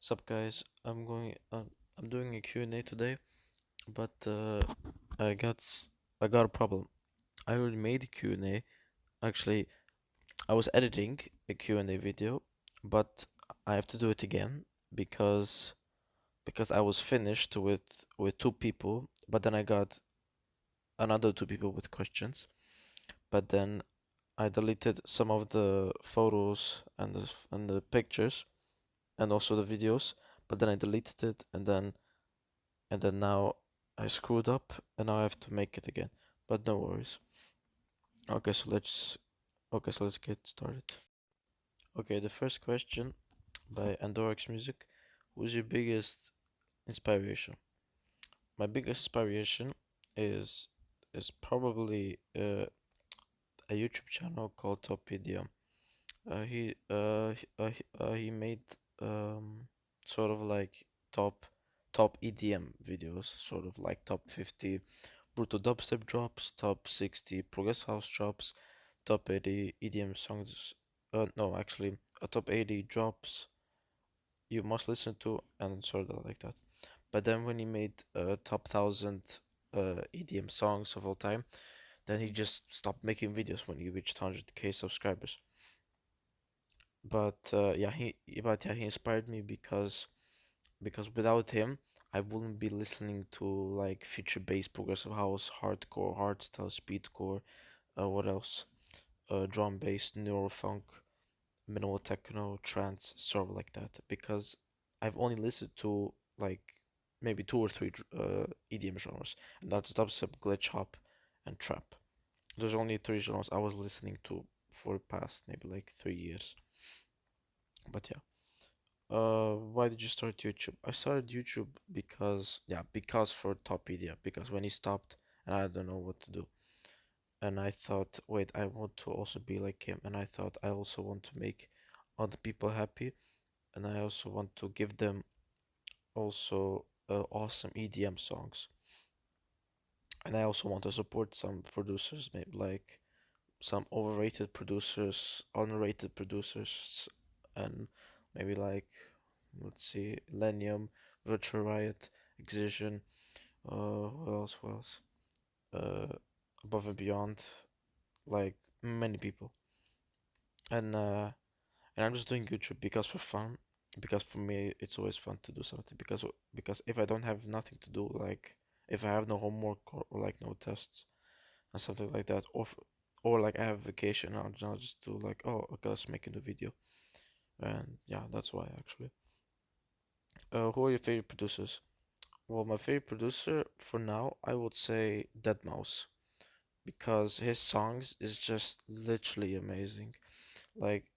Sup guys, I'm doing a Q&A today, but I got I got a problem. I already made a Q&A. Actually, I was editing a Q&A video, but I have to do it again because because I was finished with two people, but then I got another two people with questions, but then I deleted some of the photos and the pictures and also the videos, but then I deleted it and then now I screwed up and now I have to make it again. But no worries. Okay, so let's get started. Okay, the first question by Andorix Music. Who's your biggest inspiration? My biggest inspiration is is probably a YouTube channel called Topedia. He made um sort of like top top EDM videos, sort of like top 50 Brutal dubstep drops, top 60 progressive house drops, top 80 EDM songs. No, actually, a top 80 drops you must listen to, and sort of like that. But then when he made top 1000 EDM songs of all time, then he just stopped making videos when he reached 100K subscribers. But he inspired me because without him, I wouldn't be listening to like future bass, progressive house, hardcore, hardstyle, speedcore. What else? Drum bass, neurofunk, minimal techno, trance, sort of like that. Because I've only listened to like maybe two or three EDM genres, and that's dubstep, glitch hop, and trap. There's only three genres I was listening to for the past maybe like 3 years. But yeah. Why did you start YouTube? I started YouTube because for Topedia, because when he stopped and I don't know what to do. And I thought, wait, I want to also be like him, and I thought I also want to make other people happy, and I also want to give them also awesome EDM songs, and I also want to support some producers, maybe like some overrated producers, underrated producers, and maybe like let's see, Lenium, Virtual Riot, Excision, what else? What else? Uh, Above and Beyond, like many people, and uh. And I'm just doing YouTube because for fun, because for me it's always fun to do something. Because if I don't have nothing to do, like if I have no homework or like no tests and something like that, or like I have vacation, I'll just do like, oh, okay, let's make a new video. And yeah, that's why actually. Who are your favorite producers? Well, my favorite producer for now, I would say Deadmau5 because his songs is just literally amazing. Like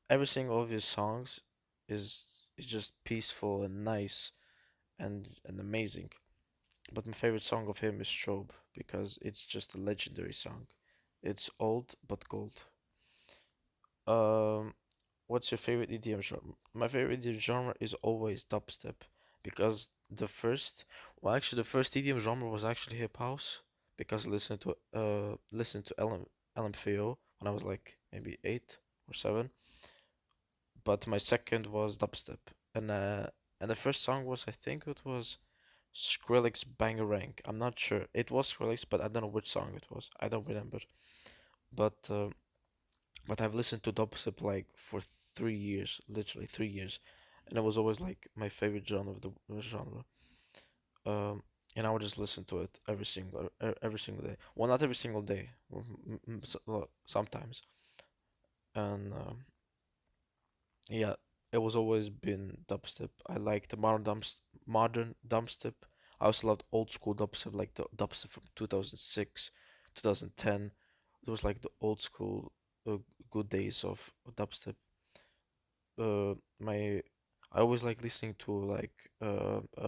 every single of his songs is just peaceful and nice and amazing. But my favorite song of him is Strobe because it's just a legendary song. It's old but gold. Um, what's your favorite EDM genre? My favorite EDM genre is always dubstep because the first EDM genre was actually hip house because I listened to LMFAO when I was like maybe 8 or 7. But my second was dubstep, and uh, and the first song was, I think it was Skrillex Bangarang. I'm not sure. It was Skrillex, but I don't know which song it was. I don't remember. But uh, but I've listened to dubstep like for 3 years, literally 3 years, and it was always like my favorite genre of the genre. Um, and I would just listen to it every single day. Well, not every single day, well, sometimes. And yeah, it was always been dubstep. I liked the modern dubstep. I also loved old school dubstep, like the dubstep from 2006, 2010. It was like the old school uh, good days of dubstep. My I always like listening to like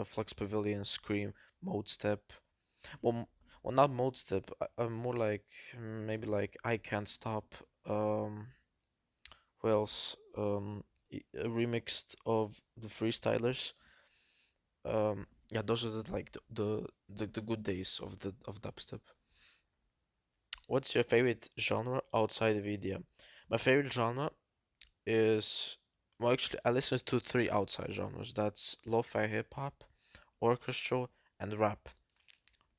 Flux Pavilion, Scream, Mode Step. Well, not Mode Step. More like maybe like I Can't Stop. Who else? Remixed of the Freestylers. Yeah, those are like the good days of dubstep. What's your favorite genre outside of EDM? My favorite genre is Well, actually, I listen to three outside genres. That's lo-fi hip hop, orchestral, and rap.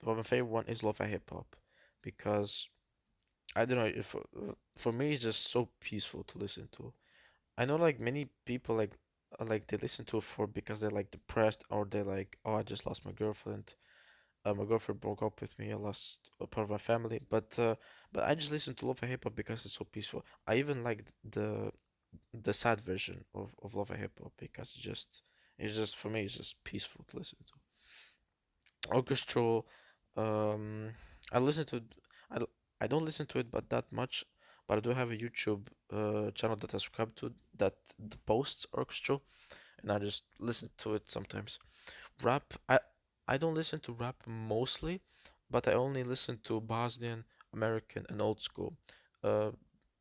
But my favorite one is lo-fi hip hop because I don't know if for me it's just so peaceful to listen to. I know like many people like they listen to it for because they're like depressed or they're like, oh, I just lost my girlfriend. My girlfriend broke up with me. I lost a part of my family. But I just listen to lo-fi hip hop because it's so peaceful. I even like the sad version of lo-fi hip hop because it's just for me it's just peaceful to listen to. Orchestral, um, I listen to I d- I don't listen to it but that much, but I do have a YouTube channel that I subscribe to that posts orchestral, and I just listen to it sometimes. Rap, I don't listen to rap mostly, but I only listen to Bosnian, American, and old school. Uh,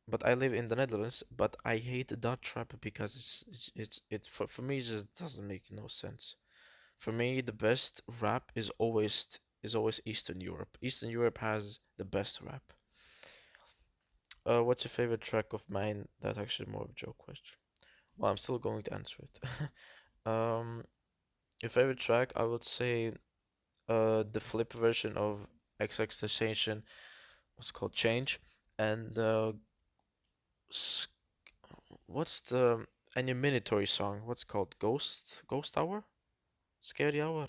but I live in the Netherlands, but I hate Dutch rap because for me it just doesn't make no sense. For me, the best rap is always Eastern Europe. Eastern Europe has the best rap. What's your favorite track of mine? That's actually more of a joke question. Well, I'm still going to answer it. Um, your favorite track, I would say, the flip version of XXXTentacion was called Change, and s- what's the Minotaur song? What's called Ghost Hour? Scary Hour?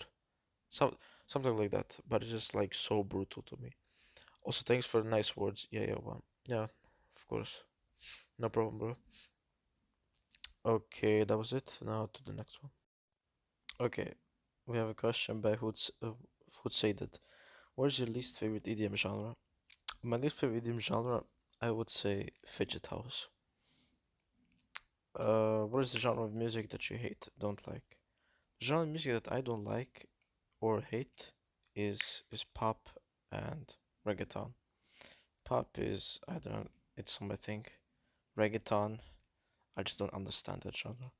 Some something like that. But it's just like so brutal to me. Also, thanks for the nice words. Yeah, yeah, well, yeah, of course. No problem, bro. Okay, that was it. Now to the next one. Okay, we have a question by Hood Saided. What is your least favorite EDM genre? My least favorite EDM genre, I would say Fidget House. What is the genre of music that you hate, don't like? The genre of music that I don't like or hate is pop and reggaeton. Pop is, I don't know, it's my thing. Reggaeton, I just don't understand that genre.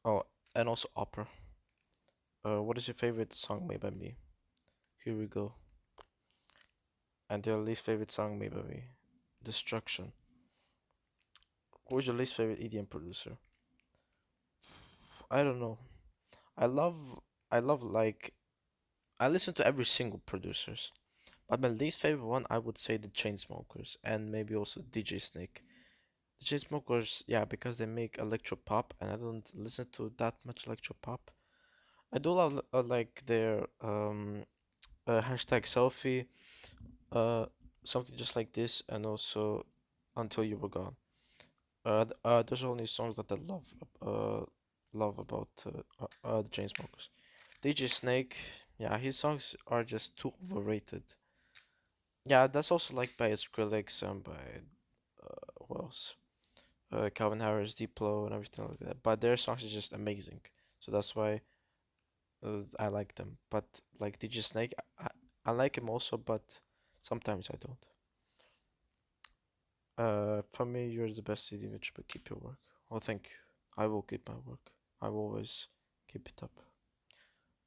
Oh, and also opera. What is your favorite song made by me? Here we go. And your least favorite song made by me? Destruction. Who's your least favorite EDM producer? I don't know. I love, I love like, I listen to every single producers. But my least favorite one, I would say the Chainsmokers and maybe also DJ Snake. The Chainsmokers, yeah, because they make electro pop, and I don't listen to that much electro pop. I do love like their hashtag selfie, uh, something just like this, and also Until You Were Gone. Those are only songs that I love about the Chainsmokers. DJ Snake, yeah, his songs are just too overrated. Yeah, that's also like by Skrillex and by who else? Calvin Harris, Diplo, and everything like that. But their songs are just amazing, so that's why I like them. But like DJ Snake, I like him also, but sometimes I don't. For me, you're the best CD Mitch, but keep your work. Well, thank you. I will keep my work. I will always keep it up.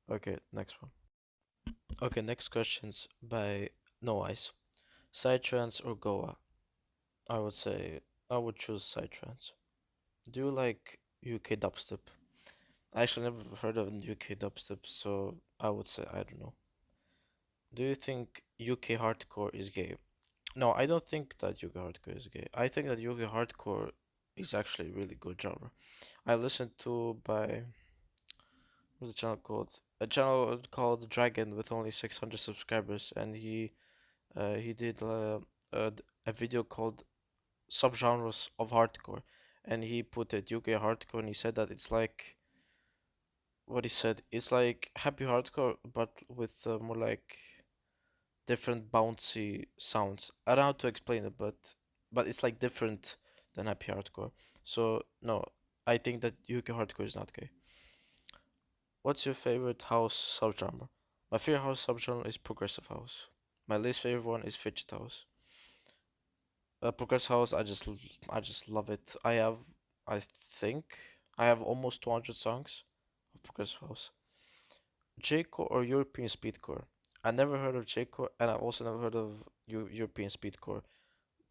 Okay, next one. Okay, next question's by No Eyes. Psytrance or Goa? I would say I would choose Psytrance. Do you like UK dubstep? I actually never heard of UK dubstep, so I would say I don't know. Do you think UK hardcore is gay? No, I don't think that UK hardcore is gay. I think that UK hardcore is actually a really good genre. I listened to by what's the channel called? A channel called Dragon with only 600 subscribers, and he did a video called Subgenres of Hardcore, and he put it UK hardcore, and he said that it's like what he said. It's like happy hardcore, but with more like different bouncy sounds. I don't know how to explain it, but it's like different than happy hardcore. So no, I think that UK hardcore is not gay. What's your favorite house subgenre? My favorite house subgenre is progressive house. My least favorite one is fidget house. Progressive house, I just love it. I think, I have almost 200 songs of progressive house. J-core or European speedcore? I never heard of J-core, and I've also never heard of European speedcore.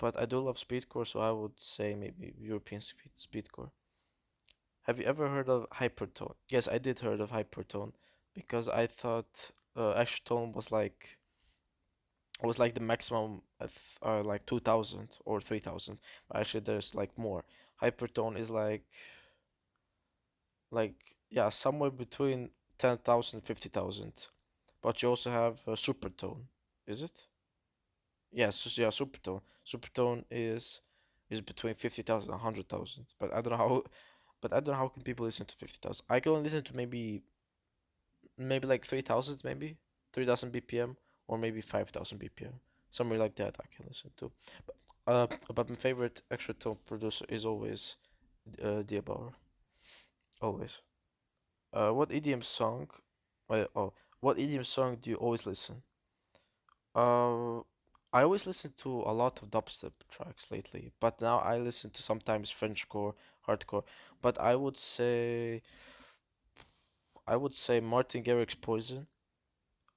but I do love speedcore, so I would say maybe European speedcore. Have you ever heard of Hypertone? Yes, I did heard of Hypertone because I thought Extratone was like the maximum like 2000 or 3000. Actually, there's like more. Hypertone is like yeah, somewhere between 10,000 50,000. But you also have Supertone. Is it? Yes, yeah, Supertone. Supertone is between 50,000 and 100,000. But I don't know how can people listen to 50,000. I can only listen to maybe like 3,000 maybe 3,000 BPM or maybe 5,000 BPM. Somewhere like that I can listen to. But my favorite extra tone producer is always Diabauer. Always. What EDM song? What EDM song do you always listen? Uh, I always listen to a lot of dubstep tracks lately, but now I listen to sometimes Frenchcore, hardcore. But I would say Martin Garrix's Poison,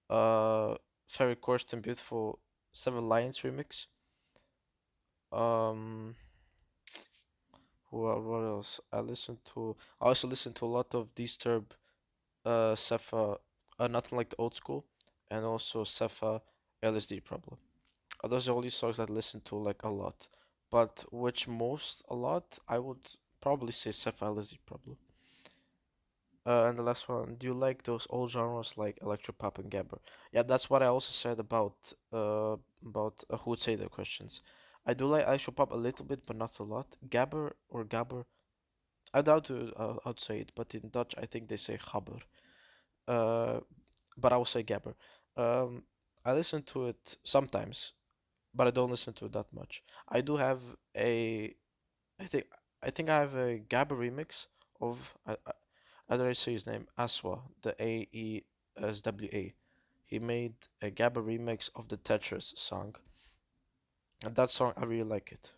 uh, Ferry Corsten Beautiful Seven Lions remix. Um, what else? I also listen to a lot of Disturb, Cepha, Nothing Like the Old School, and also Cepha, LSD Problem. Those are all these songs that I listen to like a lot. But which most a lot, I would probably say Cepha, LSD Problem. And the last one, do you like those old genres like electropop and gabber? Yeah, that's what I also said about who would say the questions. I do like electropop a little bit, but not a lot. Gabber, I doubt to how to say it, but in Dutch I think they say gabber. Uh, but I will say gabber. Um, I listen to it sometimes, but I don't listen to it that much. I do have a, I think I think I have a gabber remix of how did I say his name? Aswa, the Aeswa. He made a Gabba remix of the Tetris song, and that song I really like it.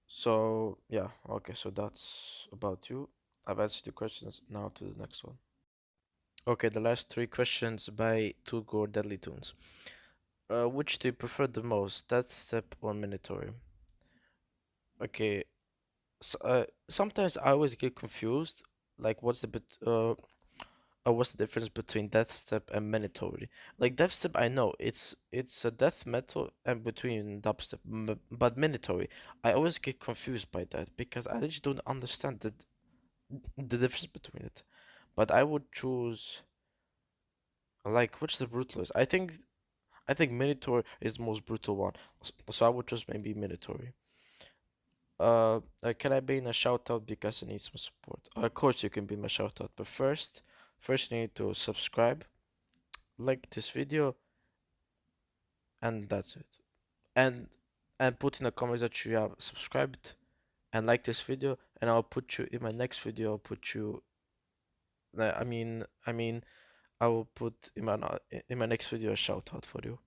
So yeah, okay, so that's about you. I've answered the questions. Now to the next one. Okay, the last three questions by Two Gore Deadly Tunes. Which do you prefer the most, Death Step or Minotaur? Okay, sometimes I always get confused. Like, what's the difference between death step and mandatory? Like death step, I know it's a death metal and between dubstep, but mandatory, I always get confused by that because I just don't understand the difference between it. But I would choose like which the brutalist. I think Minotaur is the most brutal one, so I would choose maybe Minotaur. Can I be in a shout out because I need some support? Of course you can be in my shout out, but first you need to subscribe, like this video, and that's it. And put in the comments that you have subscribed and like this video, and I'll put you in my next video. I'll put you. I mean, I will put in my next video a shout out for you.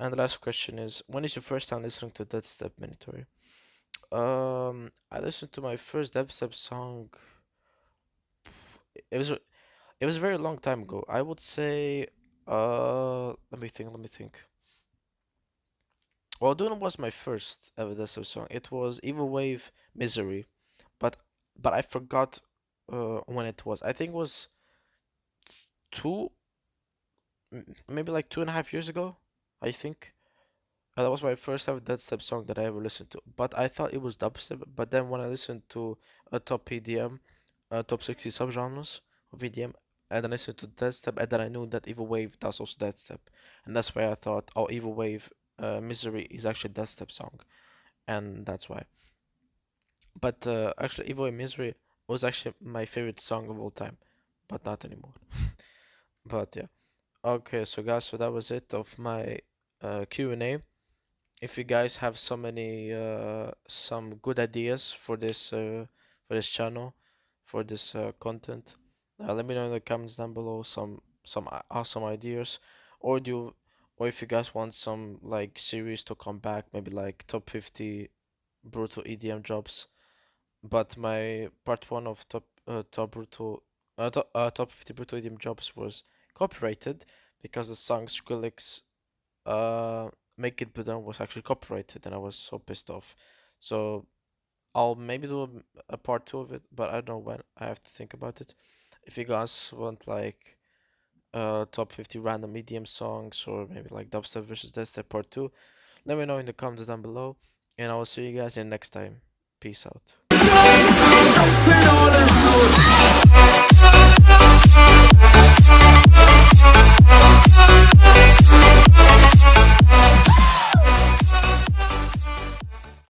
And the last question is, when is your first time listening to Dead Step Mandatory? I listened to my first Dead Step song. It was a very long time ago. I would say, let me think. Well, Duna was my first ever Deso song. It was Evil Wave Misery, but I forgot when it was. I think it was two, maybe like 2.5 years ago. I think that was my first ever dubstep song that I ever listened to. But I thought it was dubstep. But then when I listened to a top EDM, top 60 subgenres of EDM, and then I listened to dubstep, and then I knew that Evil Wave does also dubstep, and that's why I thought, oh, Evil Wave Misery is actually a dubstep song, and that's why. But actually, Evil and Misery was actually my favorite song of all time, but not anymore. But yeah. Okay, so guys, so that was it of my Q&A. If you guys have some good ideas for this channel, for this content, let me know in the comments down below some awesome ideas, or or if you guys want some like series to come back, maybe like top 50 brutal EDM jobs. But my part one of top 50 brutal EDM jobs was copyrighted because the song Skrillex Make It Be Done was actually copyrighted, and I was so pissed off. So I'll maybe do a part two of it, but I don't know when. I have to think about it. If you guys want like top 50 random EDM songs or maybe like dubstep versus dubstep part two, let me know in the comments down below, and I will see you guys in next time. Peace out.